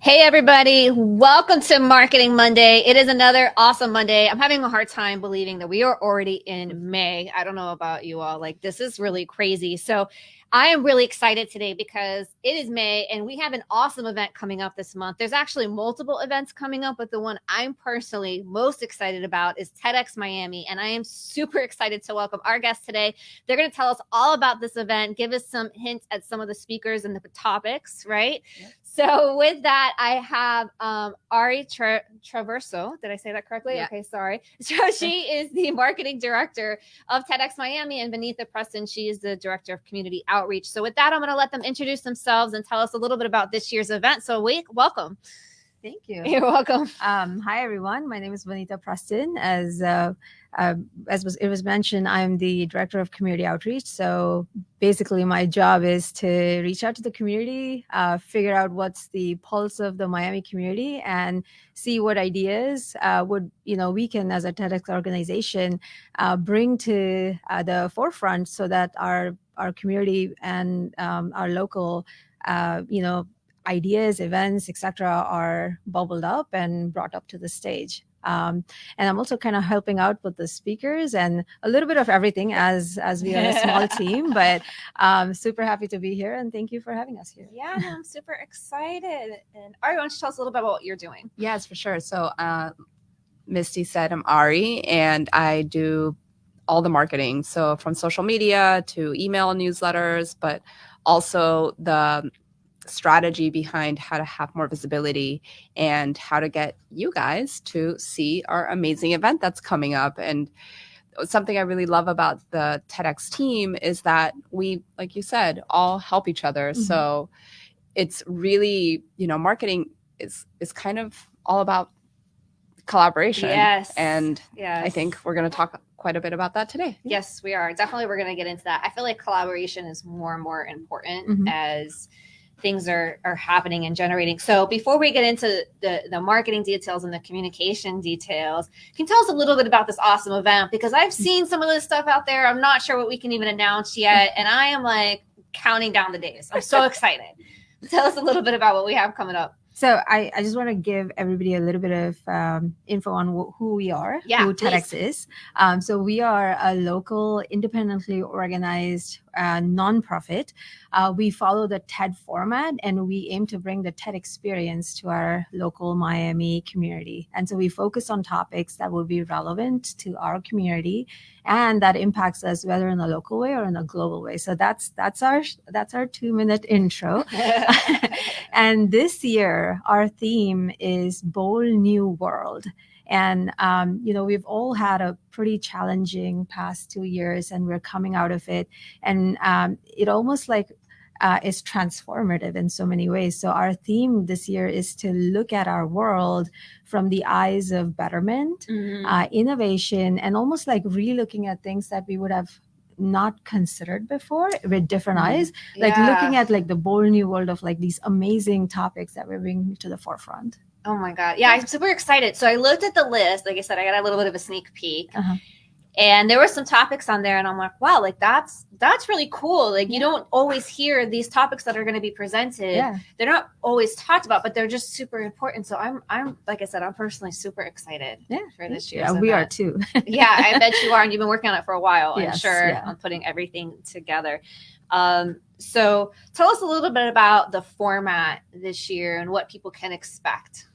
Hey everybody, welcome to Marketing Monday. It is another awesome Monday. I'm having a hard time believing that we are already in May. I don't know about you all, like this is really crazy. So I am really excited today because it is May and we have an awesome event coming up this month. There's actually multiple events coming up, but the one I'm personally most excited about is TEDxMiami. And I am super excited to welcome our guests today. They're going to tell us all about this event, give us some hints at some of the speakers and the topics, right? Yep. So with that, I have Ari Traverso. Did I say that correctly? Yeah. Okay, sorry. So she is the marketing director of TEDxMiami, and Vanitha Preston, she is the director of community outreach. So with that, I'm going to let them introduce themselves and tell us a little bit about this year's event. So welcome. Thank you. You're welcome. Hi, everyone. My name is Vanitha Preston. It was mentioned, I'm the director of community outreach. So basically, my job is to reach out to the community, figure out what's the pulse of the Miami community, and see what ideas we can, as a TEDx organization, bring to the forefront so that our community and our local, ideas, events, etc., are bubbled up and brought up to the stage. And I'm also kind of helping out with the speakers and a little bit of everything as we are a small team, but super happy to be here and thank you for having us here. Yeah, no, I'm super excited. And Ari, why don't you tell us a little bit about what you're doing? Yes, for sure. So Misty said I'm Ari and I do all the marketing. So from social media to email newsletters, but also the strategy behind how to have more visibility and how to get you guys to see our amazing event that's coming up. And something I really love about the TEDx team is that we, like you said, all help each other. Mm-hmm. So it's really, marketing is kind of all about collaboration. Yes. And yes. I think we're going to talk quite a bit about that today. Yes, we are. Definitely we're going to get into that. I feel like collaboration is more and more important as things are happening and generating. So before we get into the marketing details and the communication details, can you tell us a little bit about this awesome event? Because I've seen some of this stuff out there. I'm not sure what we can even announce yet. And I am like counting down the days. I'm so excited. Tell us a little bit about what we have coming up. So I just want to give everybody a little bit of info on who we are, who TEDx is. So we are a local, independently organized nonprofit. We follow the TED format, and we aim to bring the TED experience to our local Miami community. And so we focus on topics that will be relevant to our community and that impacts us whether in a local way or in a global way. So that's our 2-minute intro. And this year, our theme is Bold New World. And, we've all had a pretty challenging past 2 years and we're coming out of it. And it almost like is transformative in so many ways. So our theme this year is to look at our world from the eyes of betterment, innovation, and almost like re-looking at things that we would have not considered before with different eyes, like looking at like the bold new world of like these amazing topics that we're bringing to the forefront. Oh my God. Yeah, I'm super excited. So I looked at the list. Like I said, I got a little bit of a sneak peek. And there were some topics on there and I'm like, wow, like that's really cool. Like you don't always hear these topics that are going to be presented. Yeah. They're not always talked about, but they're just super important. So I'm like I said, I'm personally super excited for this year. Yeah, we are too. Yeah, I bet you are. And you've been working on it for a while, I'm sure, on putting everything together. So tell us a little bit about the format this year and what people can expect.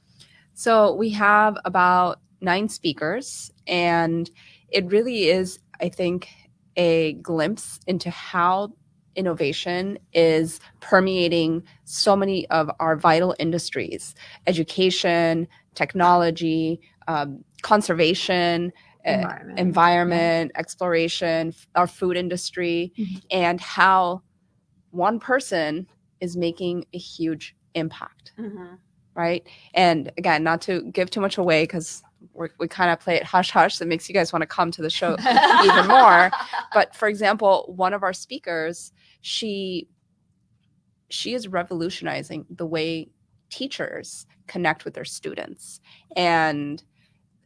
So we have about 9 speakers, and it really is, I think, a glimpse into how innovation is permeating so many of our vital industries: education, technology, conservation, environment, exploration, our food industry, and how one person is making a huge impact. Right. And again, not to give too much away because we kind of play it hush hush. That makes you guys want to come to the show even more. But for example, one of our speakers, she is revolutionizing the way teachers connect with their students. And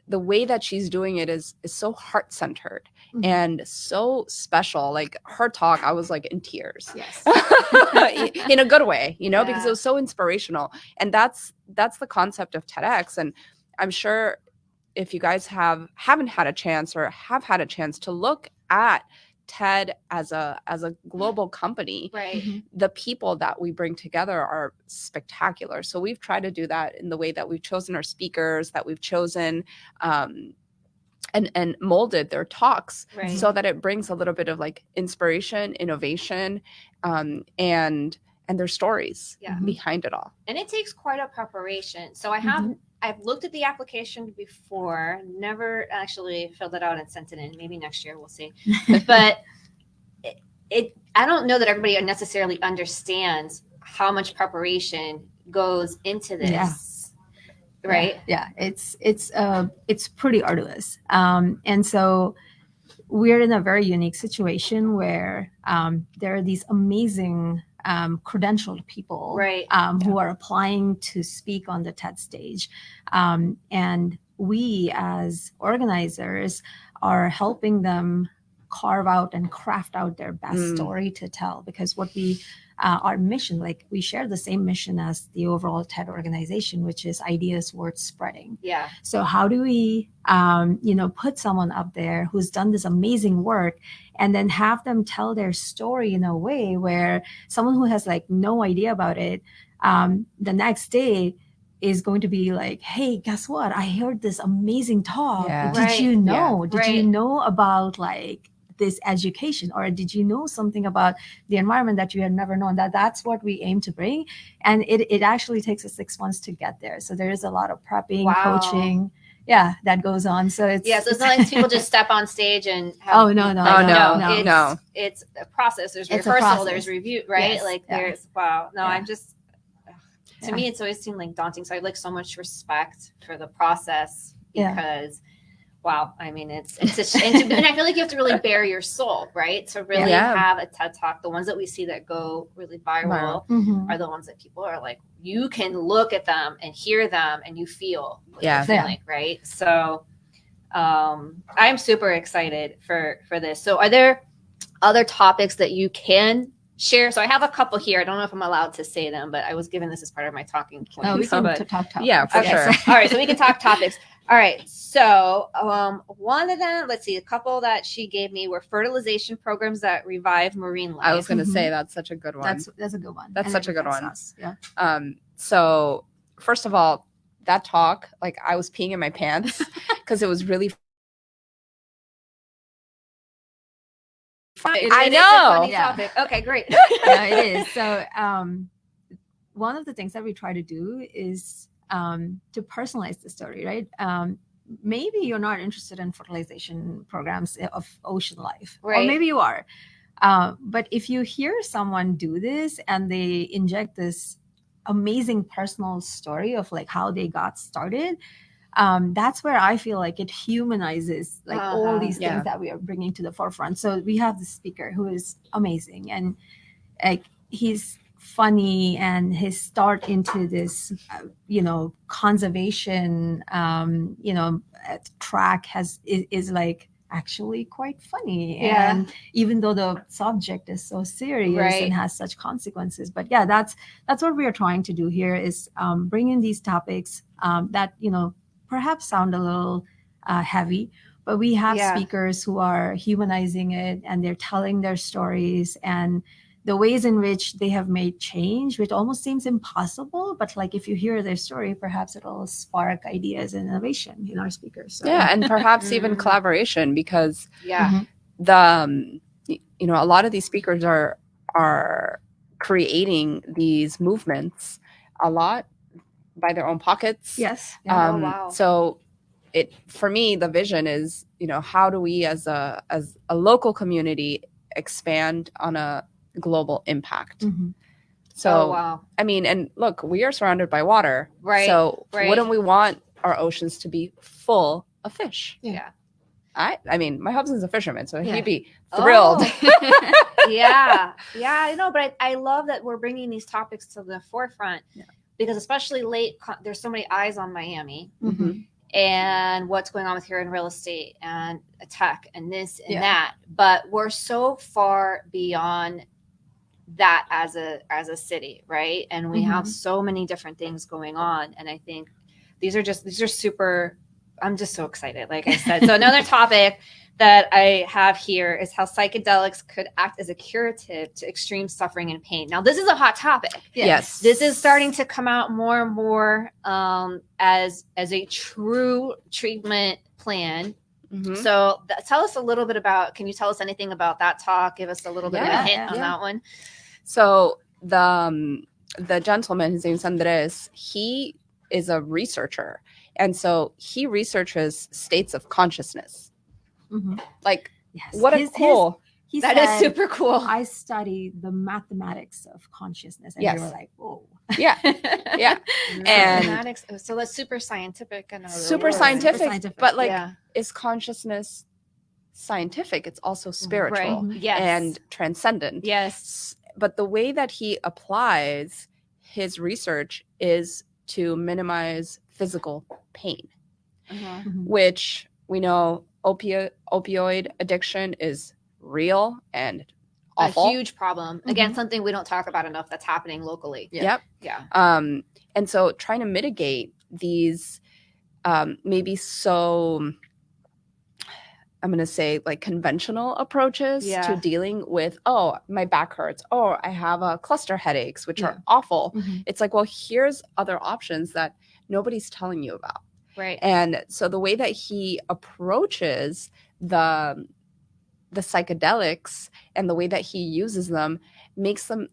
the way that she's doing it is so heart-centered and so special. Like her talk, I was like in tears. Yes. In a good way, because it was so inspirational. And that's the concept of TEDx. And I'm sure if you guys haven't had a chance or have had a chance to look at TED as a global company, right? The people that we bring together are spectacular. So we've tried to do that in the way that we've chosen our speakers, that we've chosen and molded their talks, so that it brings a little bit of like inspiration, innovation, and their stories behind it all. And it takes quite a preparation. So I've looked at the application before, never actually filled it out and sent it in. Maybe next year, we'll see. But I don't know that everybody necessarily understands how much preparation goes into this, right? Yeah. It's pretty arduous. And so we're in a very unique situation where there are these amazing credentialed people who are applying to speak on the TED stage. And we as organizers are helping them carve out and craft out their best story to tell, because what we our mission, like we share the same mission as the overall TED organization, which is ideas worth spreading. So how do we put someone up there who's done this amazing work and then have them tell their story in a way where someone who has like no idea about it the next day is going to be like, hey, guess what? I heard this amazing talk. Did you know? Did you know about like this education, or did you know something about the environment that you had never known? That's what we aim to bring. And it actually takes us 6 months to get there. So there is a lot of prepping, coaching, that goes on. So it's so it's not like people just step on stage and have, no. It's a process. There's rehearsal, there's review, right? There's I'm just to me it's always seemed like daunting. So I have like so much respect for the process because I mean, it's and I feel like you have to really bare your soul, right? To really have a TED Talk. The ones that we see that go really viral are the ones that people are like, you can look at them and hear them and you feel what they're feeling, right? So I'm super excited for this. So are there other topics that you can share? So I have a couple here. I don't know if I'm allowed to say them, but I was given this as part of my talking point. Oh, we can talk topics. Yeah, for sure. All right, so we can talk topics. All right, so one of them, let's see, a couple that she gave me were fertilization programs that revive marine life. I was going to say that's such a good one. That's a good one. That's such a good one. Yeah. So first of all, that talk, like I was peeing in my pants because it was really I know. Topic. Okay, great. It is. So one of the things that we try to do is to personalize the story, right? Maybe you're not interested in fertilization programs of ocean life, or maybe you are. But if you hear someone do this and they inject this amazing personal story of like how they got started, that's where I feel like it humanizes like all these things that we are bringing to the forefront. So we have this speaker who is amazing, and like he's funny, and his start into this conservation track is like actually quite funny. And even though the subject is so serious and has such consequences, but that's what we are trying to do here, is bring in these topics that perhaps sound a little heavy, but we have speakers who are humanizing it, and they're telling their stories and the ways in which they have made change, which almost seems impossible, but like if you hear their story, perhaps it'll spark ideas and innovation in our speakers. So. Yeah, and perhaps even collaboration, because the a lot of these speakers are creating these movements a lot by their own pockets. Yes. So for me, the vision is, how do we as a local community expand on a global impact? So I mean, and look, we are surrounded by water, so wouldn't we want our oceans to be full of fish? I mean, my husband's a fisherman, so he'd be thrilled. I know, but I love that we're bringing these topics to the forefront, because especially there's so many eyes on Miami. and what's going on with here in real estate and tech and this and that. But we're so far beyond that as a city, right? And we have so many different things going on. And I think these are super, I'm just so excited, like I said. So another topic that I have here is how psychedelics could act as a curative to extreme suffering and pain. Now, this is a hot topic. Yes. This is starting to come out more and more as a true treatment plan. So tell us a little bit about, can you tell us anything about that talk? Give us a little bit of a hint on that one. So the gentleman, his name's Andres, he is a researcher. And so he researches states of consciousness. Like, what a cool. That is super cool. I study the mathematics of consciousness. And they were like, whoa. Yeah. And mathematics. So that's super scientific. Super scientific. But like, is consciousness scientific? It's also spiritual and transcendent. Yes. But the way that he applies his research is to minimize physical pain, which we know opioid addiction is real and awful. A huge problem. Again, something we don't talk about enough that's happening locally. Yeah. And so trying to mitigate these maybe so, I'm going to say, like, conventional approaches to dealing with, oh, my back hurts. Oh, I have cluster headaches, which are awful. It's like, well, here's other options that nobody's telling you about. Right. And so the way that he approaches the psychedelics and the way that he uses them makes them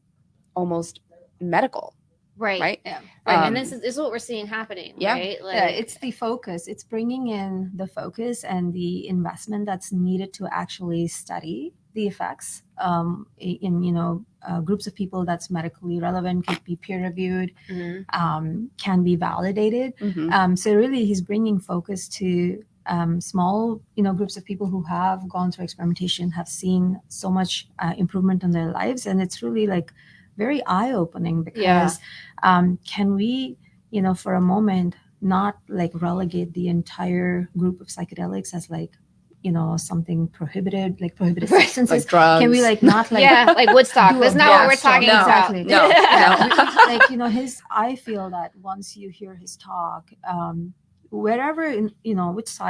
almost medical. Right. Yeah. And this is what we're seeing happening. Right. It's the focus. It's bringing in the focus and the investment that's needed to actually study the effects in groups of people that's medically relevant, can be peer reviewed, can be validated. So really, he's bringing focus to small groups of people who have gone through experimentation, have seen so much improvement in their lives, and it's really like very eye-opening because can we for a moment not like relegate the entire group of psychedelics as like something prohibited substances, like drugs. Can we like not like like Woodstock? That's not what we're talking about. Exactly. No. Like I feel that once you hear his talk, wherever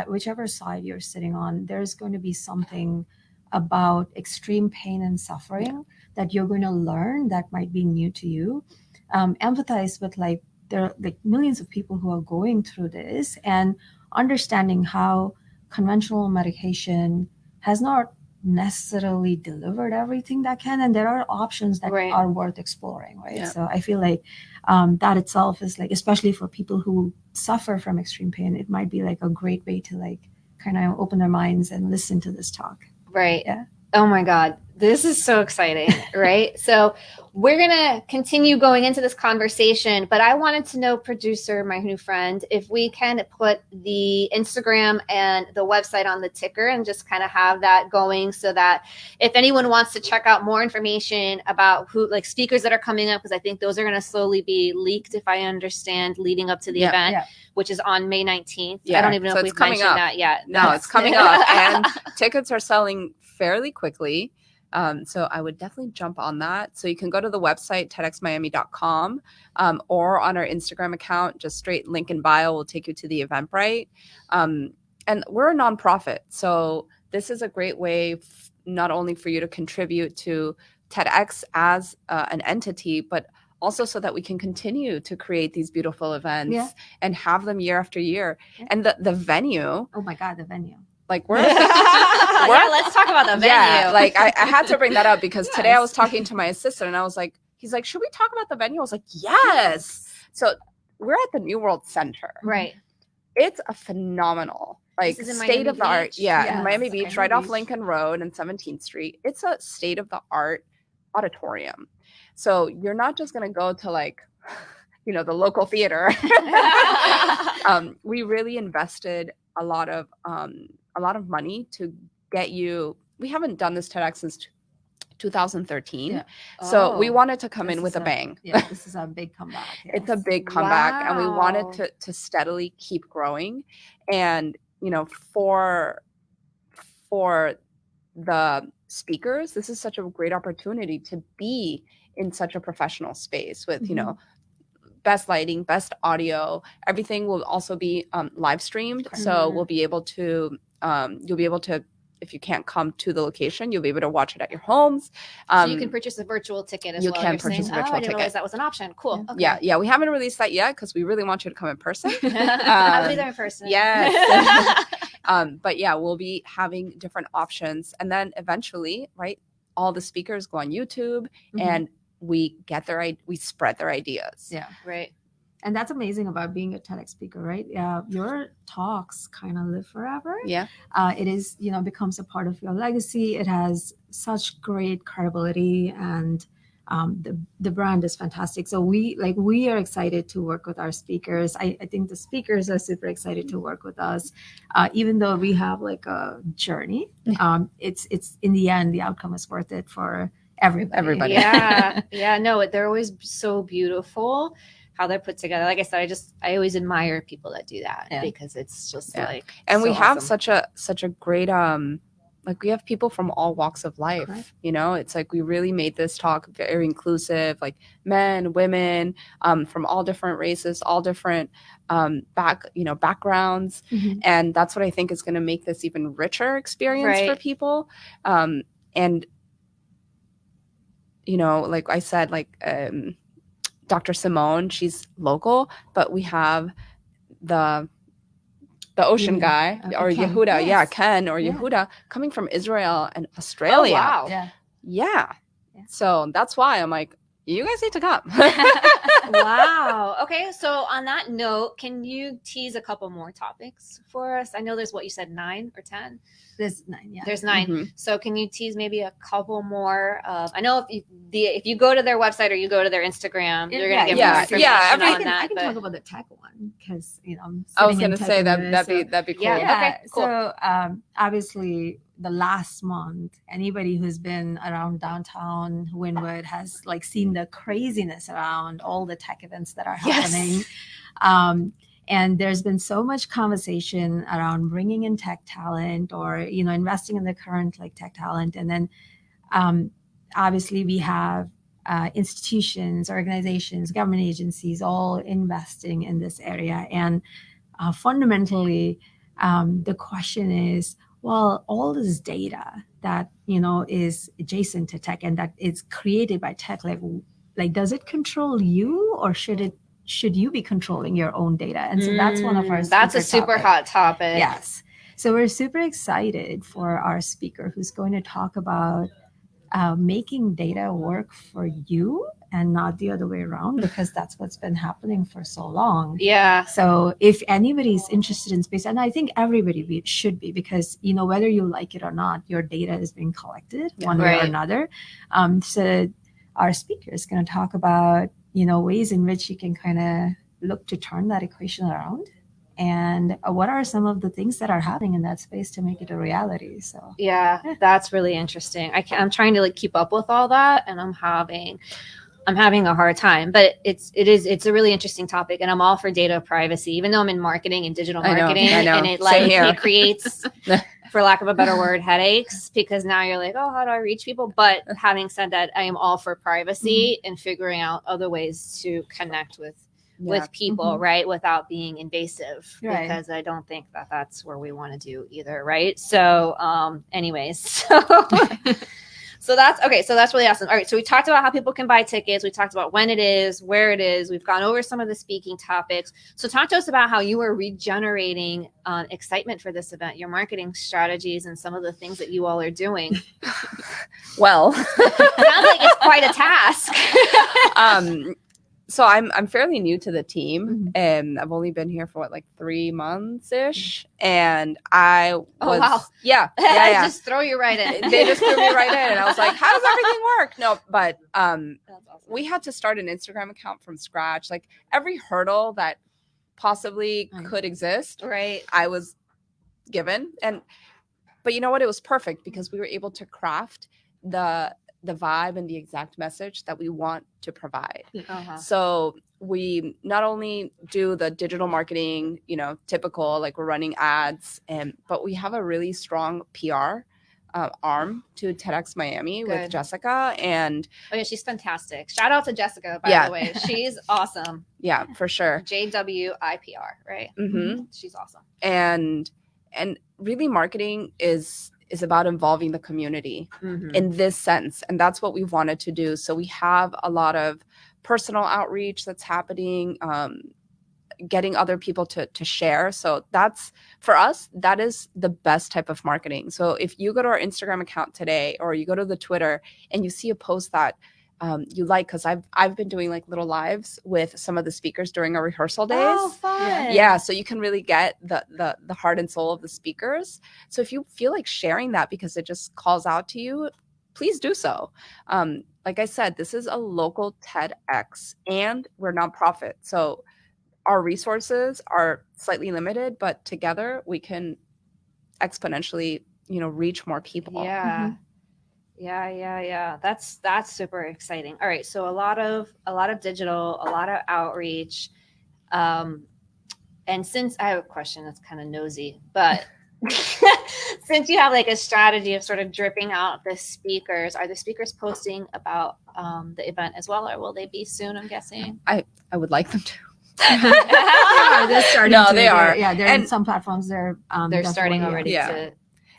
whichever side you're sitting on, there's going to be something about extreme pain and suffering that you're going to learn that might be new to you. Empathize with like there are like millions of people who are going through this, and understanding how conventional medication has not necessarily delivered everything that can, and there are options that are worth exploring, right? So I feel like that itself is like, especially for people who suffer from extreme pain, it might be like a great way to like kind of open their minds and listen to this talk. Right. Oh my God, this is so exciting, right? So we're going to continue going into this conversation, but I wanted to know, producer, my new friend, if we can put the Instagram and the website on the ticker and just kind of have that going so that if anyone wants to check out more information about who, like speakers that are coming up, because I think those are going to slowly be leaked, if I understand, leading up to the event, which is on May 19th. I don't even know if we've mentioned that yet. No, it's coming up, and tickets are selling fairly quickly. So I would definitely jump on that. So you can go to the website, TEDxMiami.com, or on our Instagram account, just straight link in bio will take you to the Eventbrite. And we're a nonprofit. So this is a great way not only for you to contribute to TEDx as an entity, but also so that we can continue to create these beautiful events and have them year after year. And the venue. Oh my God, the venue. Like we're let's talk about the venue. Yeah, like I had to bring that up because today I was talking to my assistant and I was like, he's like, should we talk about the venue? I was like, yes. So we're at the New World Center. Right. It's a phenomenal, like state of the art. Yeah, in Miami Beach, right off Lincoln Road and 17th Street. It's a state of the art auditorium. So you're not just going to go to like, the local theater. We really invested a lot of money to get you. We haven't done this TEDx since 2013. Yeah. So we Oh, wanted to come This in with is a bang. Yeah, this is a big comeback. It's a yes. big comeback, and we wanted wow. to steadily keep growing. And for the speakers, this is such a great opportunity to be in such a professional space with Mhm. best lighting, best audio. Everything will also be live streamed, so we'll be able to you'll be able to, if you can't come to the location, you'll be able to watch it at your homes. So you can purchase a virtual ticket as you well. can You're purchase saying, a virtual I didn't realize ticket. that was an option. Cool. Yeah. Okay. Yeah, we haven't released that yet because we really want you to come in person. I'll be there in person. Yes. But yeah, we'll be having different options, and then eventually, right, all the speakers go on YouTube, and we spread their ideas. Yeah. Right. And that's amazing about being a TEDx speaker, right? Your talks kind of live forever. Yeah. It is, becomes a part of your legacy. It has such great credibility, and the brand is fantastic. So we are excited to work with our speakers. I think the speakers are super excited to work with us, even though we have like a journey. It's in the end, the outcome is worth it for everybody. Yeah. Yeah. No, they're always so beautiful how they're put together. Like I said, I always admire people that do that because it's just like, and so we have awesome. such a great like we have people from all walks of life. Correct. It's like we really made this talk very inclusive, like men, women, from all different races, all different backgrounds. And that's what I think is going to make this even richer experience for people. And like I said, like Dr. Simone, she's local, but we have the ocean guy, or Ken. Yehuda. Yes. Ken or Yehuda, coming from Israel and Australia. Oh, wow. Yeah. So that's why I'm like, you guys need to come. Wow. Okay. So on that note, can you tease a couple more topics for us? I know there's what you said, 9 or 10. There's 9. Yeah. There's 9. So can you tease maybe a couple more? I know if you go to their website or you go to their Instagram, you're going to get more information on that. I can talk about the tech one because I was going to say that'd be cool. Yeah. Okay. Cool. So obviously, the last month, anybody who's been around downtown Wynwood has like seen the craziness around all the tech events that are happening. Yes. And there's been so much conversation around bringing in tech talent or, investing in the current like tech talent. And then obviously we have institutions, organizations, government agencies, all investing in this area. And fundamentally, the question is, well, all this data that, is adjacent to tech and that is created by tech, like does it control you, or should you be controlling your own data? And so that's one of our that's a super hot topic. Yes. So we're super excited for our speaker who's going to talk about making data work for you and not the other way around, because that's what's been happening for so long. Yeah. So if anybody's interested in space, and I think everybody should be, because, whether you like it or not, your data is being collected one way or another. So our speaker is going to talk about, ways in which you can kind of look to turn that equation around. And what are some of the things that are happening in that space to make it a reality? So yeah, that's really interesting. I'm trying to keep up with all that, and I'm having a hard time. But it's a really interesting topic, and I'm all for data privacy, even though I'm in marketing and digital marketing, I know. And it creates, for lack of a better word, headaches, because now you're like, oh, how do I reach people? But having said that, I am all for privacy and figuring out other ways to connect with people, right, without being invasive, because I don't think that that's where we want to do either, right? So anyways, so that's okay. So that's really awesome. All right, so we talked about how people can buy tickets. We talked about when it is, where it is. We've gone over some of the speaking topics. So talk to us about how you are regenerating excitement for this event, your marketing strategies, and some of the things that you all are doing. Well, sounds like it's quite a task. So I'm fairly new to the team, and I've only been here for 3 months ish. And I was, just throw you right in. They just threw me right in, and I was like, how does everything work? No, but awesome. We had to start an Instagram account from scratch. Like every hurdle that possibly could exist, right? I was given, but you know what? It was perfect because we were able to craft the the vibe and the exact message that we want to provide. Uh-huh. So we not only do the digital marketing, typical, like we're running ads, but we have a really strong PR arm to TEDxMiami with Jessica. And oh yeah, she's fantastic. Shout out to Jessica, by the way. She's awesome. Yeah, for sure. JWIPR, right? Mm-hmm. She's awesome. And really marketing is about involving the community in this sense. And that's what we've wanted to do. So we have a lot of personal outreach that's happening, getting other people to share. So that's, for us, that is the best type of marketing. So if you go to our Instagram account today, or you go to the Twitter and you see a post that you like, because I've been doing like little lives with some of the speakers during our rehearsal days. Oh, fun. Yeah, so you can really get the heart and soul of the speakers. So if you feel like sharing that because it just calls out to you, please do so. Like I said, this is a local TEDx and we're nonprofit. So our resources are slightly limited, but together we can exponentially, reach more people. Yeah. Yeah. That's super exciting. All right. So a lot of digital, a lot of outreach. And since I have a question that's kind of nosy, but since you have like a strategy of sort of dripping out the speakers, are the speakers posting about the event as well, or will they be soon, I'm guessing? I would like them to. They're starting. No, they are. Yeah, they're in some platforms. They're starting already. Yeah.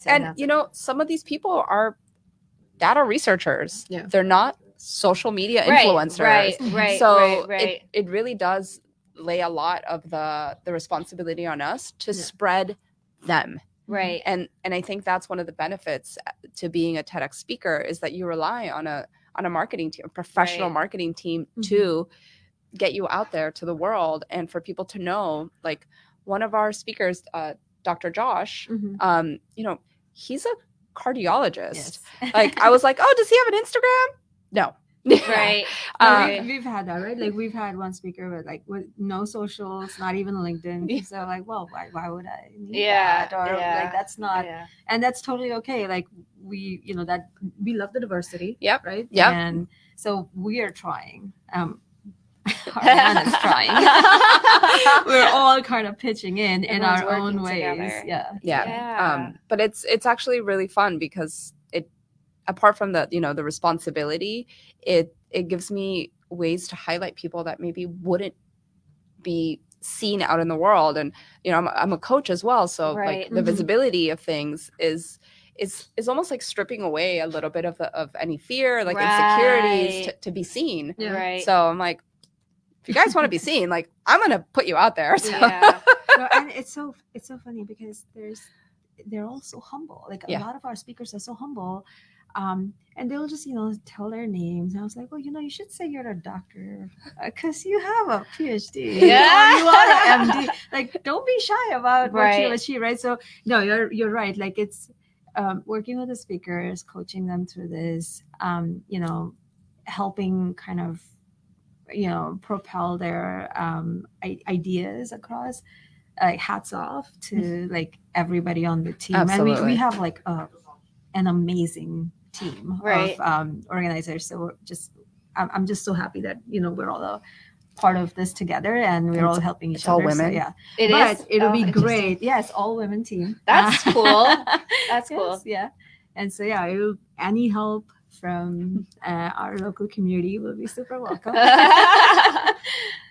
And some of these people are data researchers. Yeah. They're not social media influencers. Right. So it really does lay a lot of the responsibility on us to spread them. Right. And I think that's one of the benefits to being a TEDx speaker, is that you rely on a marketing team, a professional marketing team to get you out there to the world, and for people to know. Like one of our speakers, Dr. Josh, he's a cardiologist. Yes. Like I was like, oh, does he have an Instagram? No. Right. We've had that, right? Like we've had one speaker with no socials, not even LinkedIn. So like, well, why would I need that? Or like that's not, and that's totally okay. Like we, that we love the diversity. Yep. Right. Yep. And so we are trying. Ariana's trying. We're all kind of pitching in our own ways. Together. Yeah. But it's actually really fun because apart from the the responsibility, it gives me ways to highlight people that maybe wouldn't be seen out in the world. And I'm a coach as well, so like the visibility of things is almost like stripping away a little bit of any fear, like insecurities to be seen. Yeah. Right. So I'm like, if you guys want to be seen, like I'm gonna put you out there. So. Yeah. And it's so funny because they're all so humble. Like a lot of our speakers are so humble. And they'll just, tell their names. And I was like, well, you should say you're a doctor because you have a PhD. Yeah. You are an MD. Like, don't be shy about what you achieve, right? So, no, you're right. Like, it's working with the speakers, coaching them through this, helping kind of, propel their ideas across. Hats off to like everybody on the team. Absolutely. And we have like an amazing team of organizers. So I'm just so happy that we're all a part of this together, and we're all helping each other. All women. So, yeah, it'll be great. Yes, all women team. That's cool. That's cool. Yes, yeah, and so any help from our local community will be super welcome.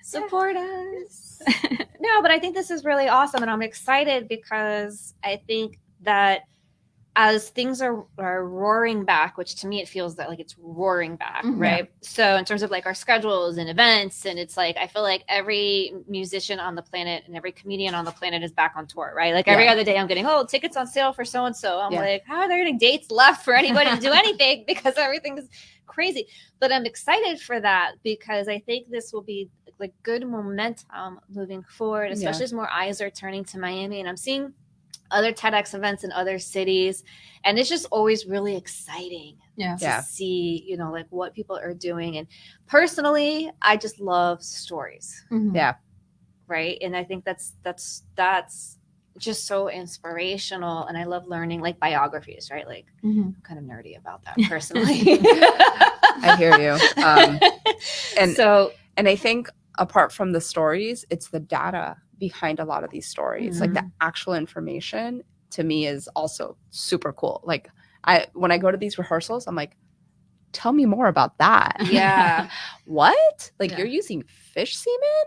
Support us. No, but I think this is really awesome, and I'm excited because I think that as things are roaring back, which to me it feels that like it's roaring back, right? So in terms of like our schedules and events, and it's like I feel like every musician on the planet and every comedian on the planet is back on tour, right? Like every other day I'm getting tickets on sale for so and so. I'm like, how are there any dates left for anybody to do anything because everything is crazy? But I'm excited for that because I think this will be like good momentum moving forward, especially as more eyes are turning to Miami, and I'm seeing other TEDx events in other cities, and it's just always really exciting to see like what people are doing. And personally, I just love stories. Right. And I think that's just so inspirational, and I love learning like biographies, right? Like I'm kind of nerdy about that personally. I hear you. And I think apart from the stories, it's the data behind a lot of these stories. Like the actual information to me is also super cool. Like when I go to these rehearsals, I'm like, tell me more about that. Yeah. What? Like you're using fish semen?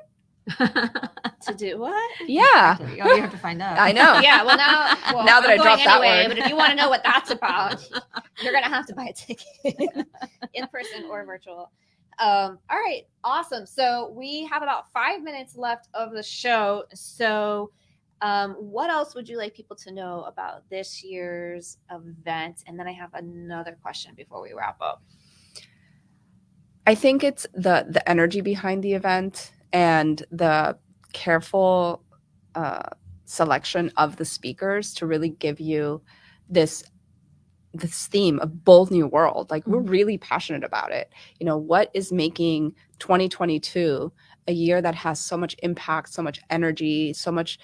To do what? Yeah. Exactly. Oh, you have to find out. I know. Yeah. Well, now that I dropped that anyway, word. But if you want to know what that's about, you're gonna have to buy a ticket, in person or virtual. All right. Awesome. So we have about 5 minutes left of the show. So, what else would you like people to know about this year's event? And then I have another question before we wrap up. I think it's the energy behind the event and the careful selection of the speakers to really give you this theme of bold new world. Like we're really passionate about it. You know, what is making 2022 a year that has so much impact, so much energy, so much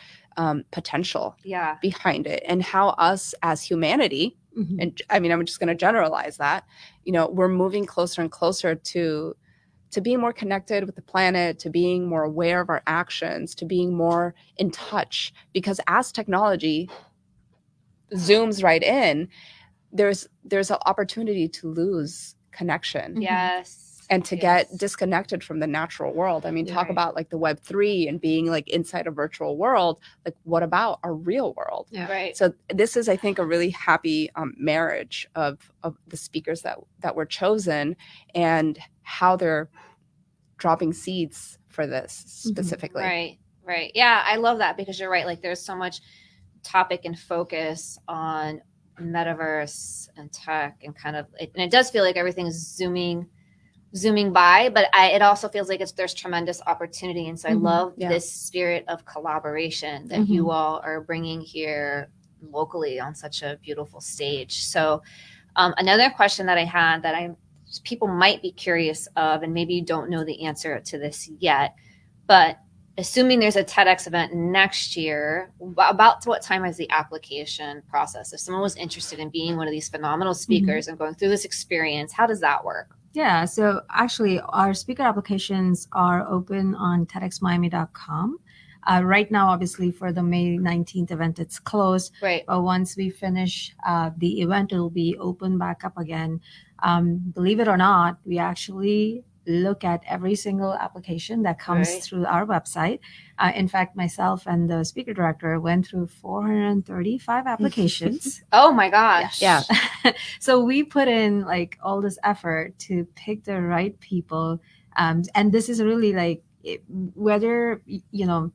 potential behind it, and how us as humanity, and I mean, I'm just going to generalize that, you know, we're moving closer and closer to being more connected with the planet, to being more aware of our actions, to being more in touch. Because as technology zooms right in, there's an opportunity to lose connection. Yes. And to get disconnected from the natural world. I mean, talk about like the Web3 and being like inside a virtual world. Like, what about our real world? Yeah. Right. So this is, I think, a really happy marriage of the speakers that were chosen and how they're dropping seeds for this specifically. Right. Right. Yeah, I love that, because you're right. Like, there's so much topic and focus on metaverse and tech, and kind of, and it does feel like everything's zooming by, but it also feels like there's tremendous opportunity. And so I love this spirit of collaboration that you all are bringing here locally on such a beautiful stage. So another question that I had that people might be curious of, and maybe you don't know the answer to this yet, but assuming there's a TEDx event next year, about what time is the application process? If someone was interested in being one of these phenomenal speakers and going through this experience, how does that work? Yeah, so actually our speaker applications are open on TEDxMiami.com. Right now, obviously, for the May 19th event, it's closed. Right. But once we finish the event, it will be open back up again. Believe it or not, we actually look at every single application that comes through our website. In fact, myself and the speaker director went through 435 applications. Oh my gosh. Yeah. So we put in like all this effort to pick the right people. And this is really like, whether, you know,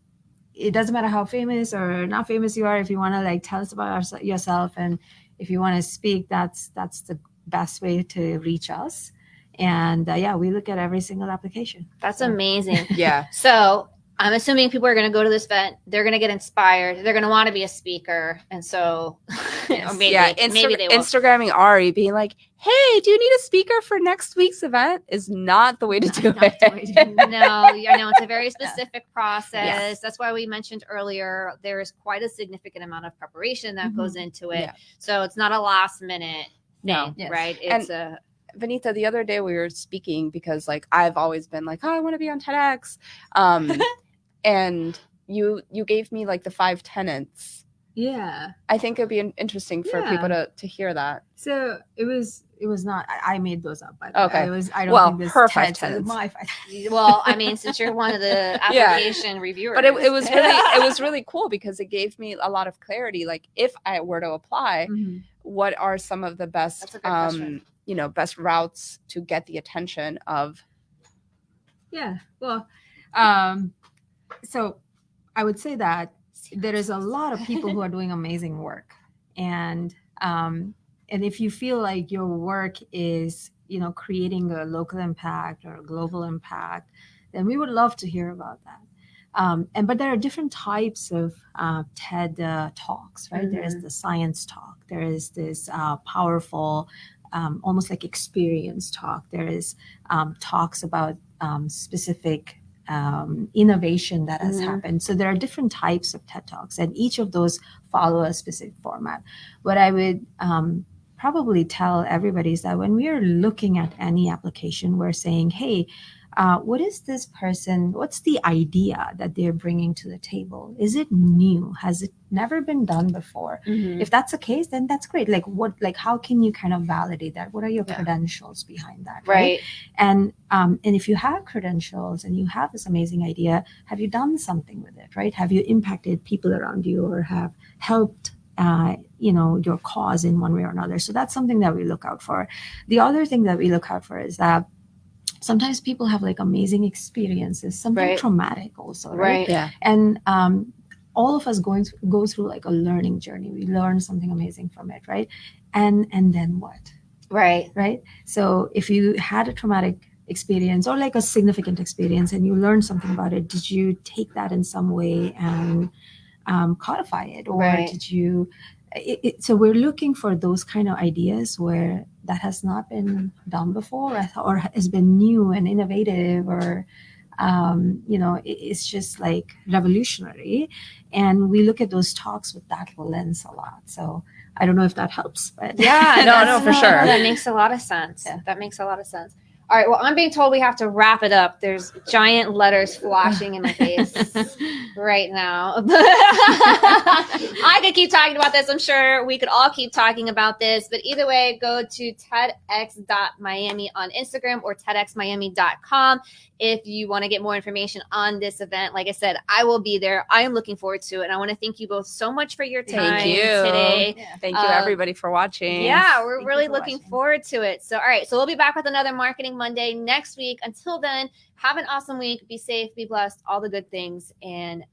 it doesn't matter how famous or not famous you are. If you want to like tell us about yourself, and if you want to speak, that's the best way to reach us. And we look at every single application. That's amazing. Yeah. So I'm assuming people are going to go to this event. They're going to get inspired. They're going to want to be a speaker. And so maybe they will. Instagramming Ari being like, hey, do you need a speaker for next week's event is not the way to do it. No, I know it's a very specific process. Yes. That's why we mentioned earlier, there is quite a significant amount of preparation that goes into it. Yeah. So it's not a last minute thing, right? It's Vanita, the other day we were speaking because like I've always been like, oh, I want to be on TEDx. And you gave me like the 5 tenets. Yeah. I think it'd be interesting for people to hear that. So it was not, I made those up, by the way. I don't think this her 5 tenets. Well, I mean, since you're one of the application reviewers. But it was really cool because it gave me a lot of clarity. Like if I were to apply, what are some of the best best routes to get the attention of? Yeah. Well, so I would say that there is a lot of people who are doing amazing work. And if you feel like your work is, creating a local impact or a global impact, then we would love to hear about that. But there are different types of TED talks, right? There is the science talk. There is this powerful, almost like experience talk. There is talks about specific innovation that has happened. So there are different types of TED Talks, and each of those follow a specific format. What I would probably tell everybody is that when we are looking at any application, we're saying, hey, what is this person, what's the idea that they're bringing to the table? Is it new? Has it never been done before? If that's the case, then that's great. Like how can you kind of validate that? What are your credentials behind that? Right. And if you have credentials and you have this amazing idea, have you done something with it, right? Have you impacted people around you or have helped your cause in one way or another? So that's something that we look out for. The other thing that we look out for is that sometimes people have like amazing experiences, something traumatic also, right? Yeah. And all of us go through like a learning journey. We learn something amazing from it, right? And then what? Right. So if you had a traumatic experience or like a significant experience and you learned something about it, did you take that in some way and codify it, or did you so we're looking for those kind of ideas where that has not been done before or has been new and innovative, or it's just like revolutionary, and we look at those talks with that lens a lot. So I don't know if that helps, but no, for sure. That makes a lot of sense. That makes a lot of sense. All right, well, I'm being told we have to wrap it up. There's giant letters flashing in my face right now. I could keep talking about this. I'm sure we could all keep talking about this. But either way, go to TEDx.Miami on Instagram or TEDxMiami.com if you want to get more information on this event. Like I said, I will be there. I am looking forward to it. And I want to thank you both so much for your time today. Yeah. Thank you, everybody, for watching. Yeah, we're really looking forward to it. So, all right. So we'll be back with another Marketing Monday next week. Until then, have an awesome week. Be safe, be blessed, all the good things. And